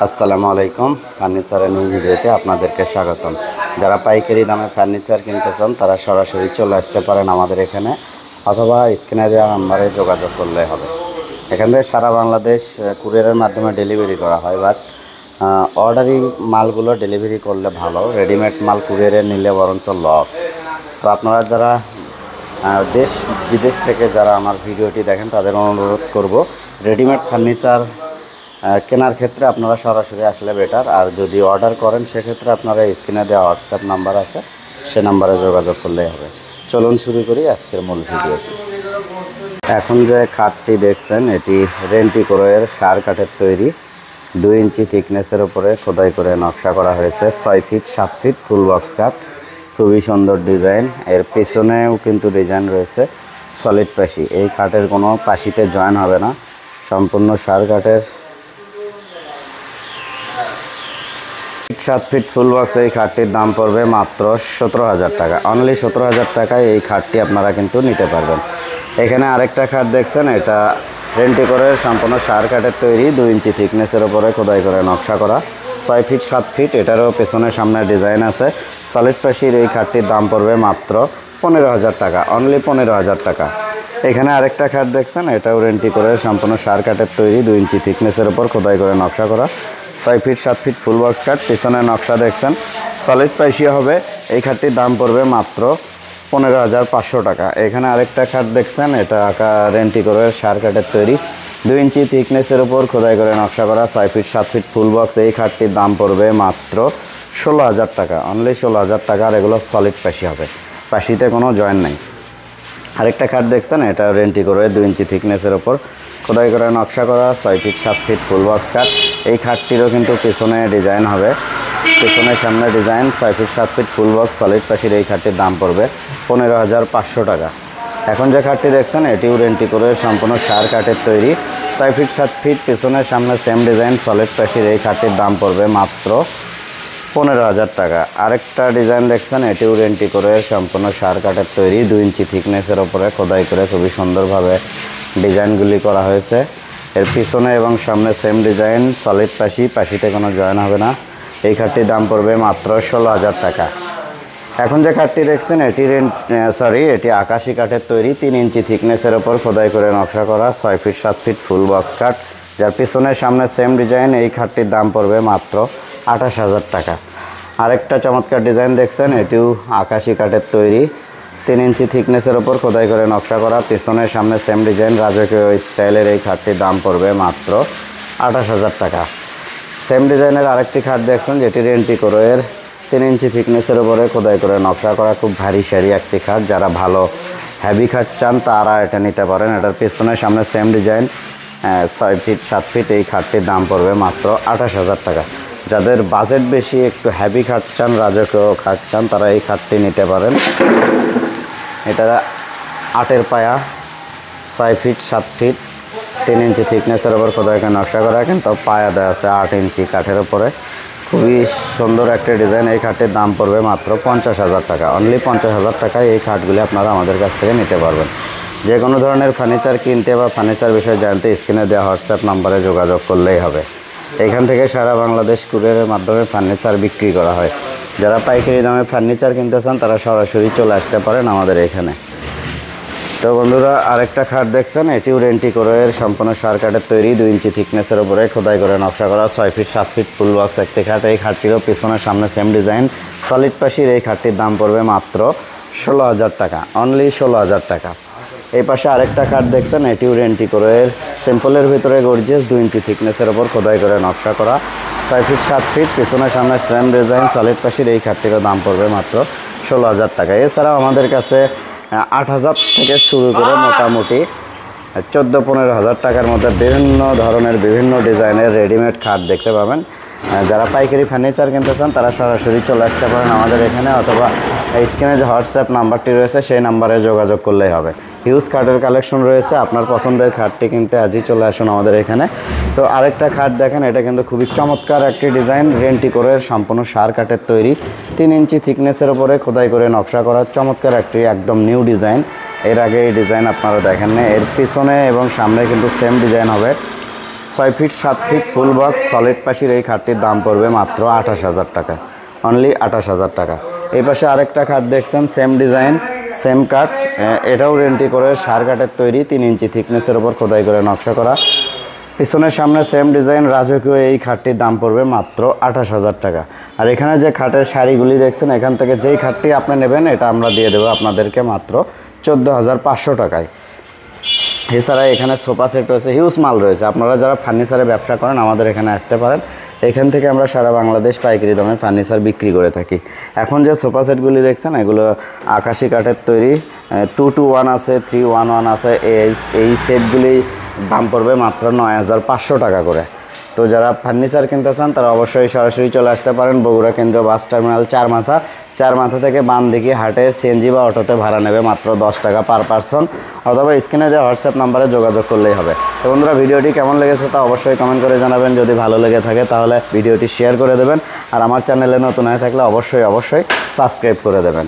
আসসালামু আলাইকুম। ফার্নিচারের নিউ ভিডিওতে আপনাদেরকে স্বাগতম। যারা পাইকারি দামে ফার্নিচার কিনতে চান তারা সরাসরি চলে আসতে পারেন আমাদের এখানে, অথবা স্ক্রিনে দেওয়া নাম্বারে যোগাযোগ করলে হবে। এখান থেকে সারা বাংলাদেশ কুরিয়ারের মাধ্যমে ডেলিভারি করা হয়, বাট অর্ডারি মালগুলো ডেলিভারি করলে ভালো, রেডিমেড মাল কুরিয়ারে নিলে বরঞ্চ লস। তো আপনারা যারা দেশ বিদেশ থেকে যারা আমার ভিডিওটি দেখেন তাদের অনুরোধ করব, রেডিমেড ফার্নিচার কেনার ক্ষেত্রে আপনারা সরাসরি আসলে বেটার। আর যদি অর্ডার করেন সেক্ষেত্রে আপনারা স্ক্রিনে দেওয়া হোয়াটসঅ্যাপ নাম্বার আছে, সে নাম্বারে যোগাযোগ করলেই হবে। চলুন শুরু করি আজকের মূল ভিডিওটি। এখন যে খাটটি দেখছেন এটি রেন্টিকোরের সার কাঠের তৈরি, 2 ইঞ্চি থিকনেসের উপরে খোদাই করে নকশা করা হয়েছে। 6 ফিট 7 ফিট ফুল বক্স কাঠ, খুবই সুন্দর ডিজাইন। এর পেছনেও কিন্তু ডিজাইন রয়েছে সলিড পাশি। এই খাটের কোনো পাশিতে জয়েন হবে না, সম্পূর্ণ সার কাঠের 7 ফিট ফুল বক্স। এই খাটটির দাম পড়বে মাত্র 17,000 টাকা। অনলি 17,000 টাকায় এই খাটটি আপনারা কিন্তু নিতে পারবেন। এখানে আরেকটা খাট দেখছেন, এটা রেন্টিকোরের সম্পূর্ণ সার কাঠের তৈরি, 2 ইঞ্চি থিকনেসের উপরে খোদাই করে নকশা করা, 6 ফিট 7 ফিট। এটারও পেছনে সামনে ডিজাইন আছে। সলিড পাশির এই খাটটির দাম পড়বে মাত্র 15,000 টাকা। অনলি 15,000 টাকা। এখানে আরেকটা খাট দেখছেন, এটাও রেন্টিকোরের সম্পূর্ণ সার কাঠের তৈরি, 2 ইঞ্চি থিকনেসের উপর খোদাই করে নকশা করা, 6 ফিট 7 ফিট ফুল বক্স কাঠ। পিছনে নকশা দেখছেন সলিড পাইসি হবে। এই খাটটির দাম পড়বে মাত্র 15,500 টাকা। এখানে আরেকটা খাট দেখছেন, এটা রেন্টিকোরের সার কাঠের তৈরি, 2 ইঞ্চি থিকনেসের উপর খোদাই করে নকশা করা, 6 ফিট 7 ফিট ফুল বক্স। এই খাটটির দাম পড়বে মাত্র 16,000 টাকা। অনলি 16,000 টাকা। আর এগুলো সলিড পাশি হবে, পাশিতে কোনো জয়েন নাই। আরেকটা খাট দেখছেন, এটা রেন্টিকোরের 2 ইঞ্চি থিকনেসের ওপর খোদাই করে নকশা করা, 6 ফিট 7 ফিট ফুল বক্স কাঠ। এই খাটটিরও কিন্তু পিছনে ডিজাইন হবে, পিছনে সামনে design, 6 feet 7 feet full box solid পাশির। এই খাটটির দাম পড়বে 15,500 টাকা। এখন যে খাটটি দেখছেন এটিও রেন্টিকোরের সম্পূর্ণ সার কাঠের তৈরি, 6 ফিট 7 ফিট পিছনে সামনে সেম ডিজাইন সলিড পাশির। এই খাটটির দাম পড়বে মাত্র 15,000 টাকা। আরেকটা ডিজাইন দেখছেন, এটিও রেন্টিকোরের সম্পূর্ণ সার কাঠের তৈরি, 2 ইঞ্চি থিকনেসের ওপরে খোদাই করে খুবই সুন্দরভাবে ডিজাইনগুলি করা হয়েছে। এর পিছনে এবং সামনে সেম ডিজাইন, সলিড পাশি, পাশিতে কোনো জয়েন হবে না। এই খাটটির দাম পড়বে মাত্র 16,000 টাকা। এখন যে কাঠটি দেখছেন এটি আকাশি কাঠের তৈরি, 3 ইঞ্চি থিকনেসের ওপর খোদাই করে নকশা করা, 6 ফিট 7 ফিট ফুল বক্স কাঠ, যার পিছনের সামনে সেম ডিজাইন। এই খাটটির দাম পড়বে মাত্র 28,000 টাকা। আরেকটা চমৎকার ডিজাইন দেখছেন, এটিও আকাশি কাঠের তৈরি, 3 ইঞ্চি থিকনেসের ওপর খোদাই করে নকশা করা, পিছনের সামনে সেম ডিজাইন, রাজকীয় স্টাইলের। এই খাটটির দাম পড়বে মাত্র 28,000 টাকা। সেম ডিজাইনের আরেকটি খাট দেখছেন, যেটি রেন্টিকোরের 3 ইঞ্চি থিকনেসের উপরে খোদাই করে নকশা করা, খুব ভারী সারি একটি খাট। যারা ভালো হেভি খাট চান তারা এটা নিতে পারেন। এটার পিছনের সামনে সেম ডিজাইন, 6 ফিট 7 ফিট। এই খাটটির দাম পড়বে মাত্র 28,000 টাকা। যাদের বাজেট বেশি, একটু হেভি খাট চান, রাজকীয় খাট চান, তারা এই খাটটি নিতে পারেন। এটা 8 পায়া, 6 ফিট 7 ফিট 3 ইঞ্চি থিকনেসের ওপর খোদাই করে নকশা করা, কিন্তু পায়া দেওয়া আছে 8 ইঞ্চি কাঠের ওপরে। খুবই সুন্দর একটা ডিজাইন। এই খাটটির দাম পড়বে মাত্র 50,000 টাকা। অনলি 50,000 টাকায় এই খাটগুলি আপনারা আমাদের কাছ থেকে নিতে পারবেন। যে কোনো ধরনের ফার্নিচার কিনতে বা ফার্নিচার বিষয়ে জানতে স্ক্রিনে দেওয়া হোয়াটসঅ্যাপ নাম্বারে যোগাযোগ করলেই হবে। এখান থেকে সারা বাংলাদেশ কুরিয়ারের মাধ্যমে ফার্নিচার বিক্রি করা হয়। যারা পাইকারি দামে ফার্নিচার কিনতে চান তারা সরাসরি চলে আসতে পারেন আমাদের এখানে। তো বন্ধুরা, আরেকটা খাট দেখছেন, এটিও রেন্টিকোরের সম্পূর্ণ সার কাঠের তৈরি, 2 ইঞ্চি থিকনেসের উপরে খোদাই করে নকশা করা, 6 ফিট 7 ফিট ফুল বক্স একটি খাট। এই খাটটিরও পিছনের সামনে সেম ডিজাইন, সলিড পাশির। এই খাটটির দাম পড়বে মাত্র 16,000 টাকা। অনলি 16,000 টাকা। এই পাশে আরেকটা খাট দেখছেন, এটিও রেন্টিকোরের সিম্পলের ভিতরে গর্জিয়াস, 2 ইঞ্চি থিকনেসের ওপর খোদাই করে নকশা করা, 6 ফিট 7 ফিট পিছনের সামনে সেম ডিজাইন সলিড পাশির। এই খাটটিরও দাম পড়বে মাত্র 16,000 টাকা। এছাড়াও আমাদের কাছে 8,000 থেকে শুরু করে মোটামুটি 14-15,000 টাকার মধ্যে বিভিন্ন ধরনের বিভিন্ন ডিজাইনের রেডিমেড খাট দেখতে পাবেন। যারা পাইকারি ফার্নিচার কিনতে চান তারা সরাসরি চলে আসতে পারেন আমাদের এখানে, অথবা স্ক্রিনে যে হোয়াটসঅ্যাপ নাম্বারটি রয়েছে সেই নাম্বারে যোগাযোগ করলেই হবে। হিউজ খাটের কালেকশন রয়েছে। আপনার পছন্দের খাটটি কিনতে আজই চলে আসুন আমাদের এখানে। তো আরেকটা খাট দেখেন, এটা কিন্তু খুবই চমৎকার একটি ডিজাইন, রেন্টিকোরের সম্পূর্ণ সার কাঠের তৈরি, 3 ইঞ্চি থিকনেসের উপরে খোদাই করে নকশা করা, চমৎকার একটি একদম নিউ ডিজাইন। এর আগে এই ডিজাইন আপনারা দেখেন না। এর পিছনে এবং সামনে কিন্তু সেম ডিজাইন হবে, 6 feet 7 feet full box solid পাশির এই খাটটির দাম পড়বে মাত্র 28,000 টাকা, অনলি 28,000 টাকা। এই পাশে আরেকটা খাট দেখছেন, সেম ডিজাইন সেম কাঠ, এটাও রেন্টি করে সার কাঠের তৈরি, 3 ইঞ্চি থিকনেসের ওপর খোদাই করে নকশা করা, পিছনের সামনে সেম ডিজাইন, রাজকীয় এই খাটটির দাম পড়বে মাত্র 28,000 টাকা। আর এখানে যে খাটের শাড়িগুলি দেখছেন, এখান থেকে যেই খাটটি আপনি নেবেন এটা আমরা দিয়ে দেবো আপনাদেরকে মাত্র 14,500 টাকায়। এছাড়া এখানে সোফা সেট রয়েছে, হিউজ মাল রয়েছে। আপনারা যারা ফার্নিচারে ব্যবসা করেন আমাদের এখানে আসতে পারেন, এখান থেকে আমরা সারা বাংলাদেশ পাইকারি দামে ফার্নিচার বিক্রি করে থাকি। এখন যে সোফা সেটগুলি দেখছেন এগুলো আকাশি কাঠের তৈরি, 2-1 আছে, 3-1 আছে। এই সেটগুলি দাম পড়বে মাত্র 9,500 টাকা করে। তো যারা ফার্নিচার কিনতে চান তারা অবশ্যই সরাসরি চলে আসতে পারেন বগুড়া কেন্দ্রীয় বাস টার্মিনাল চার মাথা থেকে বামদিকে হাটের সিএনজি বা অটোতে ভাড়া নেবে মাত্র 10 টাকা পার পারসন, অথবা স্ক্রিনে দেওয়া হোয়াটসঅ্যাপ নাম্বারে যোগাযোগ করলেই হবে। তো বন্ধুরা, ভিডিওটি কেমন লেগেছে তা অবশ্যই কমেন্ট করে জানাবেন। যদি ভালো লেগে থাকে তাহলে ভিডিওটি শেয়ার করে দেবেন, আর আমার চ্যানেলে নতুন হয়ে থাকলে অবশ্যই সাবস্ক্রাইব করে দেবেন।